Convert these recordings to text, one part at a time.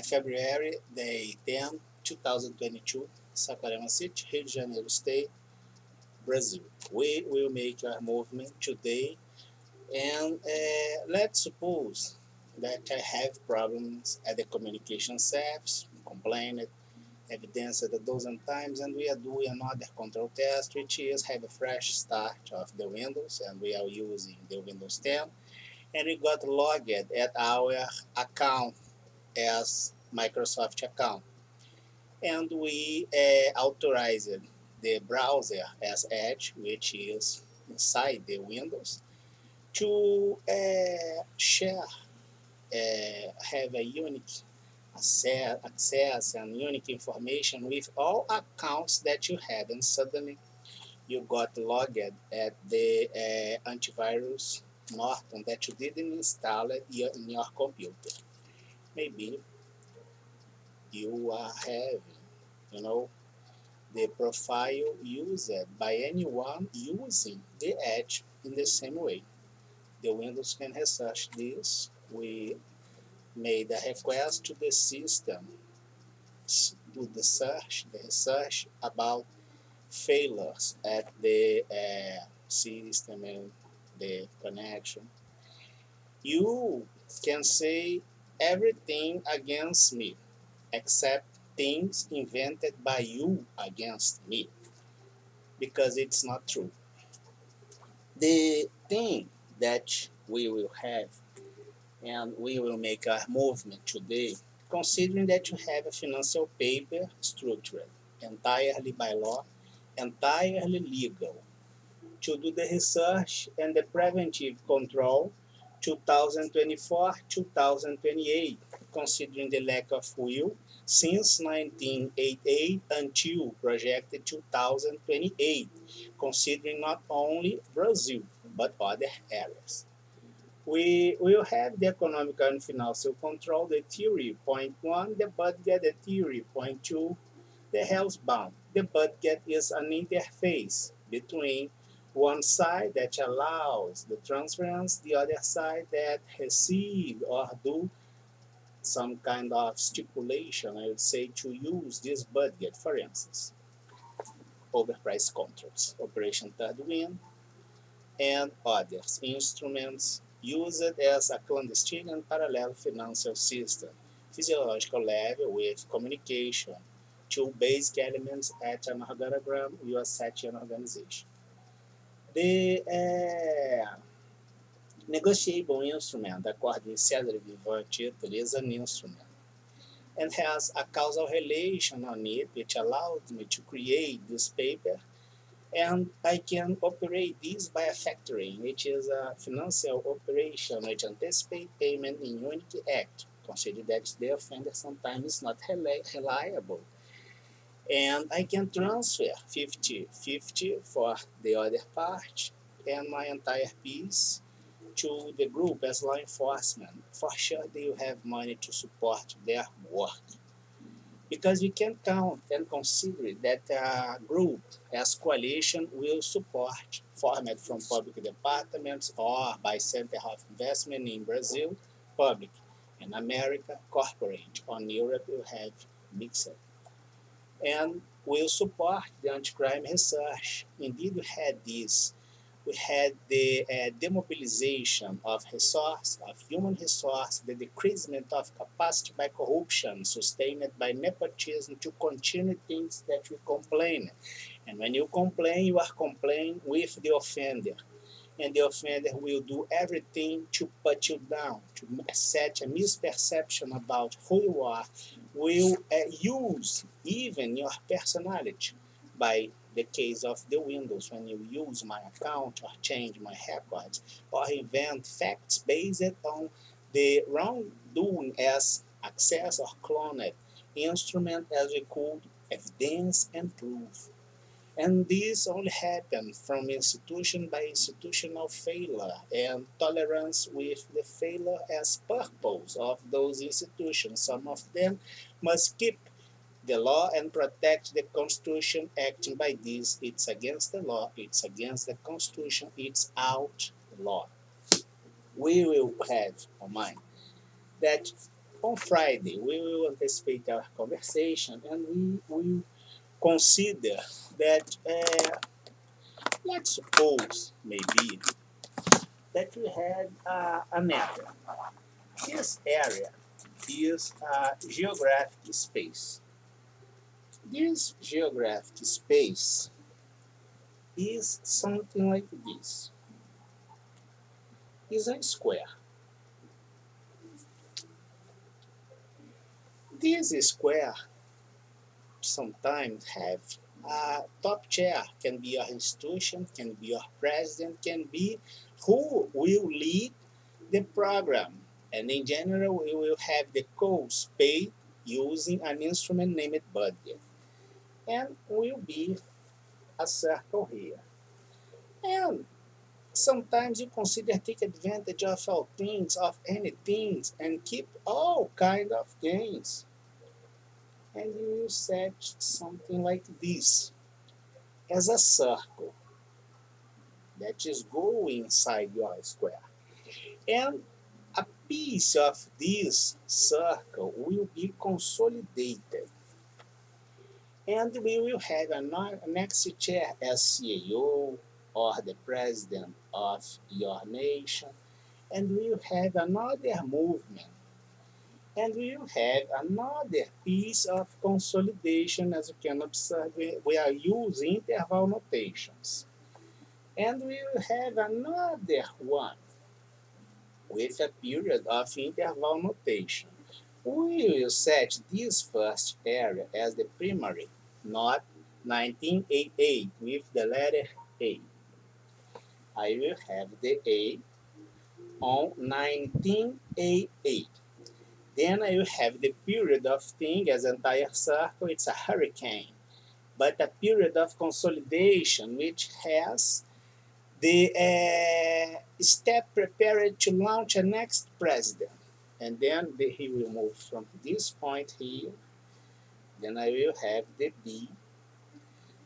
February day 10, 2022, Saquarema City, Rio de Janeiro State, Brazil. We will make our movement today, and let's suppose that I have problems at the communication service, complained, evidenced a dozen times, and we are doing another control test, which is have a fresh start of the Windows, and we are using the Windows 10, and we got logged at our account as Microsoft account, and we authorized the browser as Edge, which is inside the Windows, to share, have a unique access and unique information with all accounts that you have, and suddenly you got logged at the antivirus Norton that you didn't install it in your computer. Maybe you are having, you know, the profile used by anyone using the Edge in the same way. The Windows can research this. We made a request to the system do the research about failures at the system and the connection. You can say everything against me except things invented by you against me, because it's not true. The thing that we will have, and we will make our movement today, considering that you have a financial paper structured entirely by law, entirely legal, to do the research and the preventive control 2024-2028, considering the lack of will since 1988 until projected 2028, considering not only Brazil but other areas. We will have the economic and financial control, the theory, point 1, the budget, the theory, point 2, the health bound. The budget is an interface between one side that allows the transference, the other side that receive or do some kind of stipulation, I would say, to use this budget, for instance, overpriced contracts, Operation Third Win, and others instruments used as a clandestine and parallel financial system, physiological level with communication, two basic elements at an organogram you are such an organization. The negotiable instrument, according to Cesare Vivant title, is an instrument and has a causal relation on it, which allowed me to create this paper, and I can operate this by a factoring, which is a financial operation which anticipates payment in Unity Act. Consider that the offender sometimes is not reliable. And I can transfer 50-50 for the other part and my entire piece to the group as law enforcement. For sure they will have money to support their work. Because we can count and consider that a group as coalition will support, formed from public departments or by Center of Investment in Brazil, public, in America, corporate, on Europe will have mixed, and will support the anti-crime research. Indeed, we had this. We had the demobilization of resource, of human resource, the decreasement of capacity by corruption, sustained by nepotism to continue things that we complain. And when you complain, you are complaining with the offender. And the offender will do everything to put you down, to set a misperception about who you are, will use even your personality. By the case of the Windows, when you use my account or change my records or invent facts based on the wrongdoing as access or cloned instrument, as we call evidence and proof. And this only happens from institution by institutional failure and tolerance with the failure as purpose of those institutions. Some of them must keep the law and protect the Constitution. Acting by this, it's against the law, it's against the Constitution, it's out law. We will have on mind that on Friday we will anticipate our conversation, and we will consider that, let's suppose maybe that we had an area. This area is a geographic space. This geographic space is something like this. Is a square. This square sometimes have a top chair, can be your institution, can be your president, can be who will lead the program. And in general, we will have the costs paid using an instrument named budget. And will be a circle here. And sometimes you consider take advantage of all things, of any things, and keep all kind of things. And you will set something like this as a circle that is going inside your square. And a piece of this circle will be consolidated. And we will have a next chair as CAO or the president of your nation. And we will have another movement. And we will have another piece of consolidation. As you can observe, we are using interval notations. And we will have another one with a period of interval notation. We will set this first area as the primary, not 1988 with the letter A. I will have the A on 1988. Then I will have the period of thing as entire circle, it's a hurricane. But a period of consolidation which has the step prepared to launch a next president. And then he will move from this point here. Then I will have the B,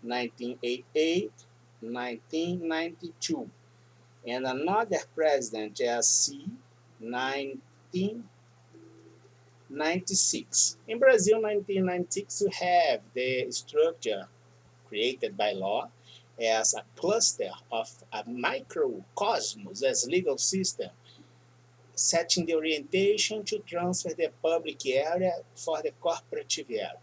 1988, 1992. And another president as C, 1996. In Brazil, 1996, we have the structure created by law as a cluster of a microcosmos as legal system, setting the orientation to transfer the public area for the corporative area.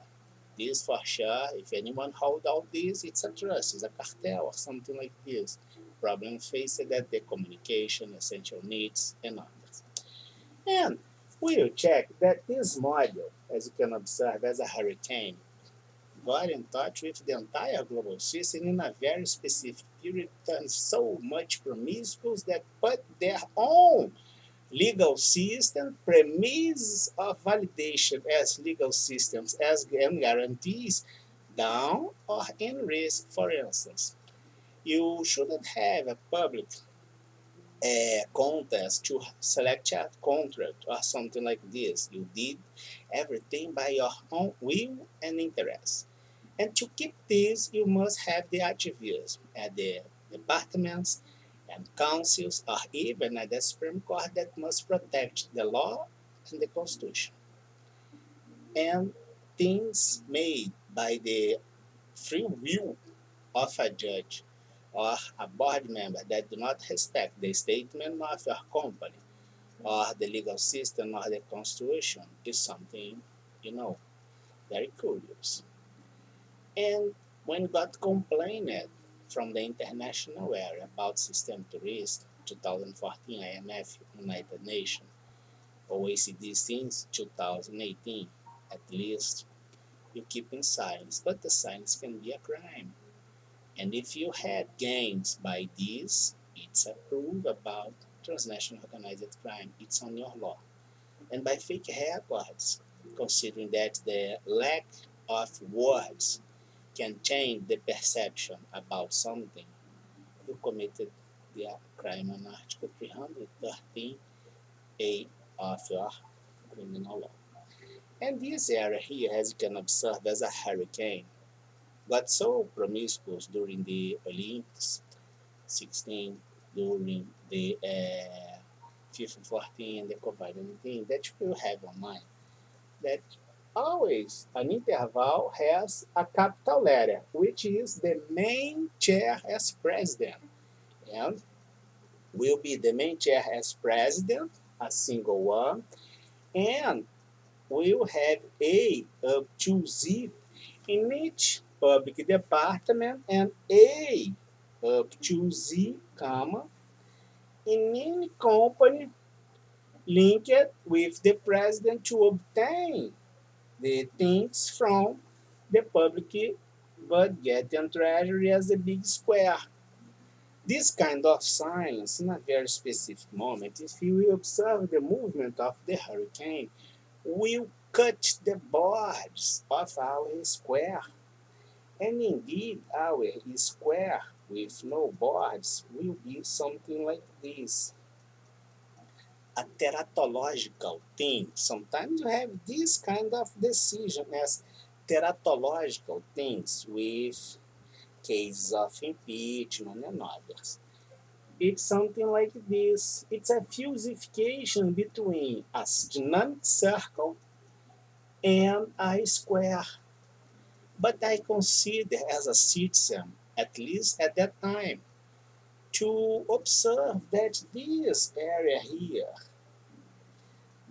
This for sure, if anyone hold all this, it's a trust, it's a cartel or something like this. Problem faced that the communication, essential needs, and others. And we will check that this model, as you can observe, as a hurricane, got in touch with the entire global system in a very specific period, and so much promiscuous that put their own legal system, premises of validation as legal systems as and guarantees down or in risk. For instance, you shouldn't have a public contest to select a contract or something like this. You did everything by your own will and interest. And to keep this, you must have the activism at the departments and councils, or even at the Supreme Court, that must protect the law and the Constitution. And things made by the free will of a judge or a board member that do not respect the statement of your company or the legal system or the Constitution is something, very curious. And when got complained from the international area about systemic risk, 2014 IMF, United Nations, OECD since 2018, at least, you keep in silence. But the silence can be a crime. And if you had gains by this, it's a proof about transnational organized crime. It's on your law. And by fake records, considering that the lack of words can change the perception about something, you committed the crime on Article 313A of your criminal law. And this area here, as you can observe, as a hurricane, got so promiscuous during the Olympics, 16, during the fifth, 14, the covenant thing that you will have on mind. That always an interval has a capital letter, which is the main chair as president. And will be the main chair as president, a single one, and will have A up to Z in each public department and A up to Z, comma, in any company linked with the president to obtain the things from the public budget and treasury as a big square. This kind of signs, in a very specific moment, if you observe the movement of the hurricane, will cut the borders of our square. And indeed, our square with no boards will be something like this. A teratological thing. Sometimes you have this kind of decision as teratological things with cases of impeachment and others. It's something like this. It's a fusification between a dynamic circle and a square. But I consider as a citizen, at least at that time, to observe that this area here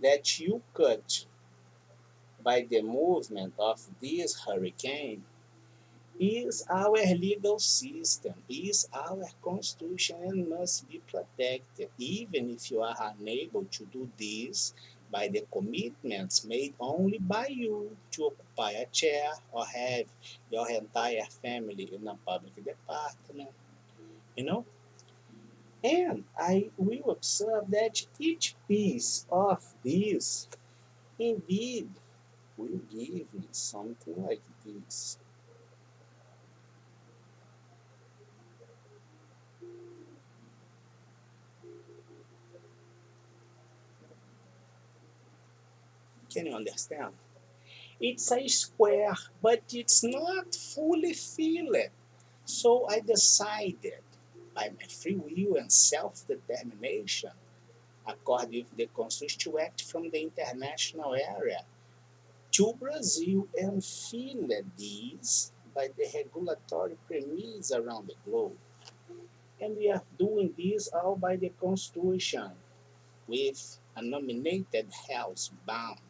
that you cut by the movement of this hurricane is our legal system, is our constitution, and must be protected, even if you are unable to do this by the commitments made only by you to occupy a chair or have your entire family in a public department, you know? And I will observe that each piece of this indeed will give me something like this. Can you understand? It's a square, but it's not fully filled. So I decided, by my free will and self-determination, according with the Constitution to act from the international area to Brazil and fill these by the regulatory premise around the globe. And we are doing this all by the Constitution with a nominated house bound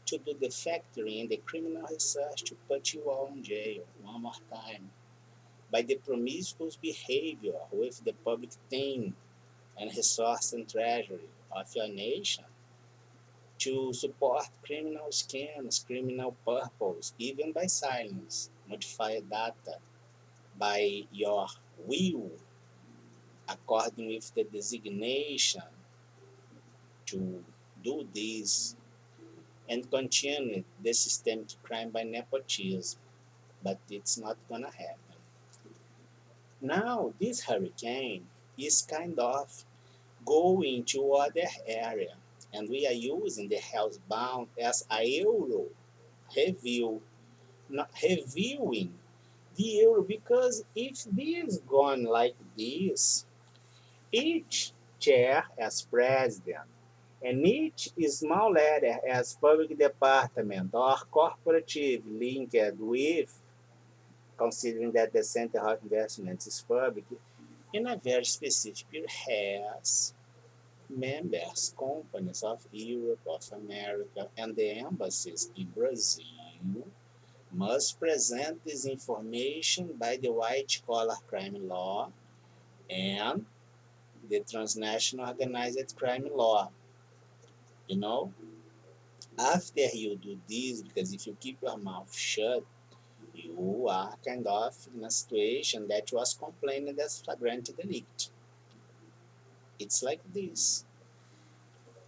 to do the factory in the criminal research to put you all in jail one more time by the promiscuous behavior with the public thing and resource and treasury of your nation to support criminal scams, criminal purpose, even by silence, modify data by your will, according with the designation to do this and continue the systemic crime by nepotism. But it's not gonna happen. Now, this hurricane is kind of going to other area, and we are using the housebound as a euro review, not reviewing the euro, because if this gone like this, each chair as president and each small letter as public department or corporative linked with, considering that the center of investment is public, in a very specific period has members, companies of Europe, of America, and the embassies in Brazil must present this information by the white collar crime law and the transnational organized crime law. You know, after you do this, because if you keep your mouth shut, you are kind of in a situation that was complained as flagrant delict. It's like this.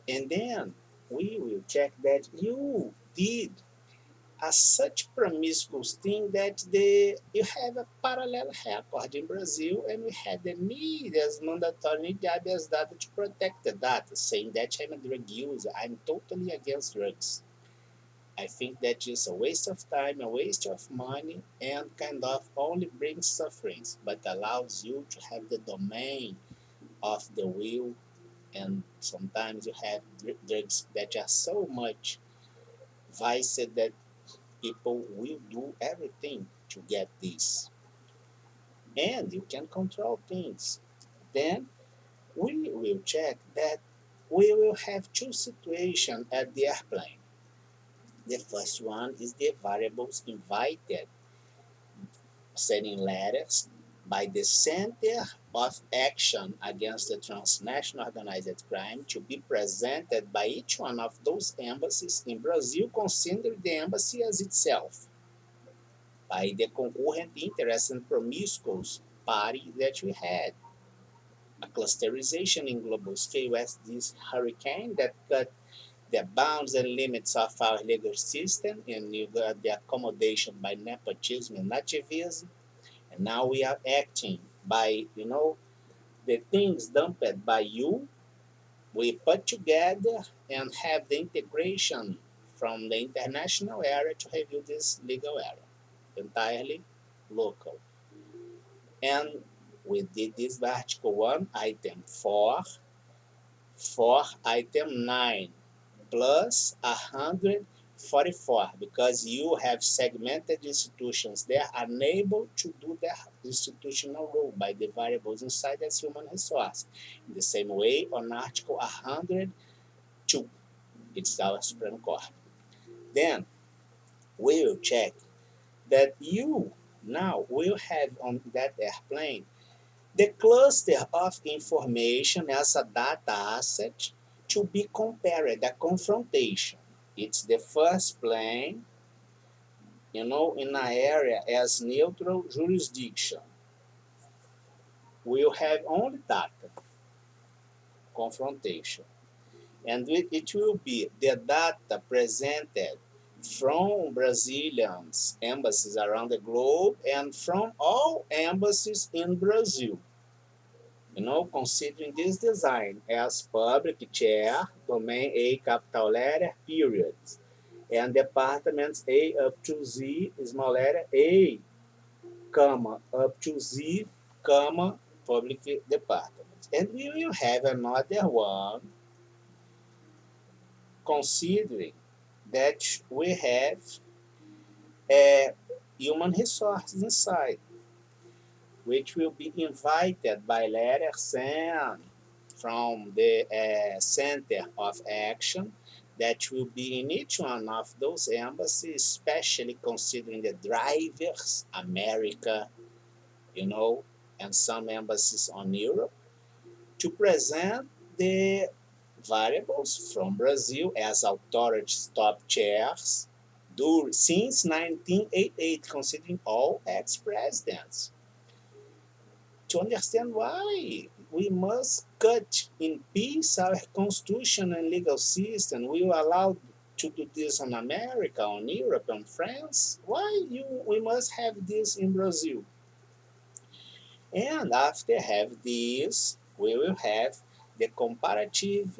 And then we will check that you did a such promiscuous thing that you have a parallel record in Brazil, and we had the need as mandatory need habeas data to protect the data, saying that I'm a drug user. I'm totally against drugs. I think that is a waste of time, a waste of money, and kind of only brings sufferings, but allows you to have the domain of the will and sometimes you have drugs that are so much vice that people will do everything to get this. And you can control things. Then we will check that we will have two situations at the airplane. The first one is the variables invited, sending letters by the Center of Action Against the Transnational Organized Crime to be presented by each one of those embassies in Brazil, considering the embassy as itself, by the concurrent interest and promiscuous party that we had. A clusterization in global scale as this hurricane that cut the bounds and limits of our legal system, and you got the accommodation by nepotism and nativism. And now we are acting by, the things dumped by you, we put together and have the integration from the international area to review this legal area, entirely local. And we did this by Article 1, Item 4, for Item 9, plus 144, because you have segmented institutions. They are unable to do their institutional role by the variables inside as human resource. In the same way, on Article 102, it's our Supreme Court. Then we will check that you now will have on that airplane the cluster of information as a data asset to be compared, the confrontation. It's the first plane, in an area as neutral jurisdiction. We'll have only data, confrontation. And it will be the data presented from Brazilian embassies around the globe and from all embassies in Brazil. Considering this design as public chair, domain A capital letter, period, and departments A up to Z, small letter A, comma, up to Z, comma, public departments. And we will have another one considering that we have a human resources inside, which will be invited by letter sent from the Center of Action that will be in each one of those embassies, especially considering the drivers, America, and some embassies on Europe, to present the variables from Brazil as authorities top chairs since 1988, considering all ex-presidents, to understand why we must cut in peace our constitution and legal system. We were allowed to do this in America, on Europe, and France. Why we must have this in Brazil? And after have this, we will have the comparative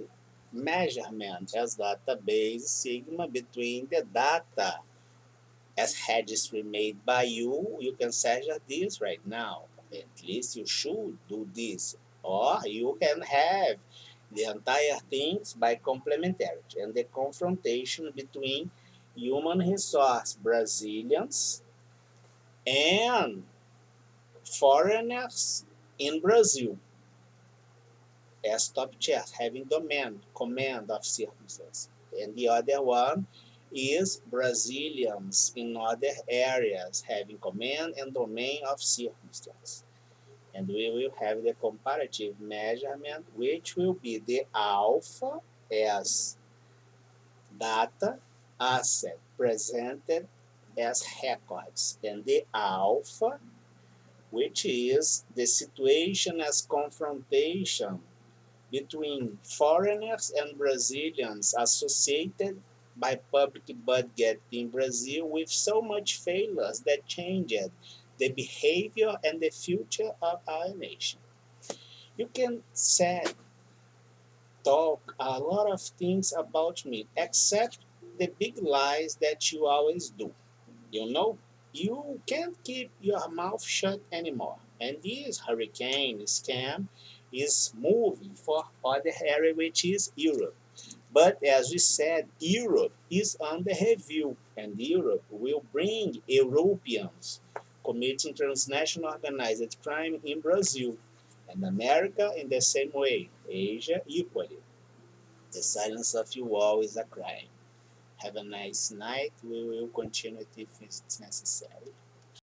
measurement as database sigma between the data as registry made by you. You can measure this right now. At least you should do this. Or you can have the entire things by complementarity and the confrontation between human resource Brazilians and foreigners in Brazil as top chairs, having command of circumstances. And the other one is Brazilians in other areas having command and domain of circumstance. And we will have the comparative measurement, which will be the alpha as data asset presented as records, and the alpha, which is the situation as confrontation between foreigners and Brazilians associated by public budget in Brazil with so much failures that changed the behavior and the future of our nation. You can say, talk a lot of things about me, except the big lies that you always do. You can't keep your mouth shut anymore. And this hurricane scam is moving for other area, which is Europe. But as we said, Europe is under review, and Europe will bring Europeans committing transnational organized crime in Brazil, and America in the same way, Asia equally. The silence of you all is a crime. Have a nice night. We will continue if it's necessary.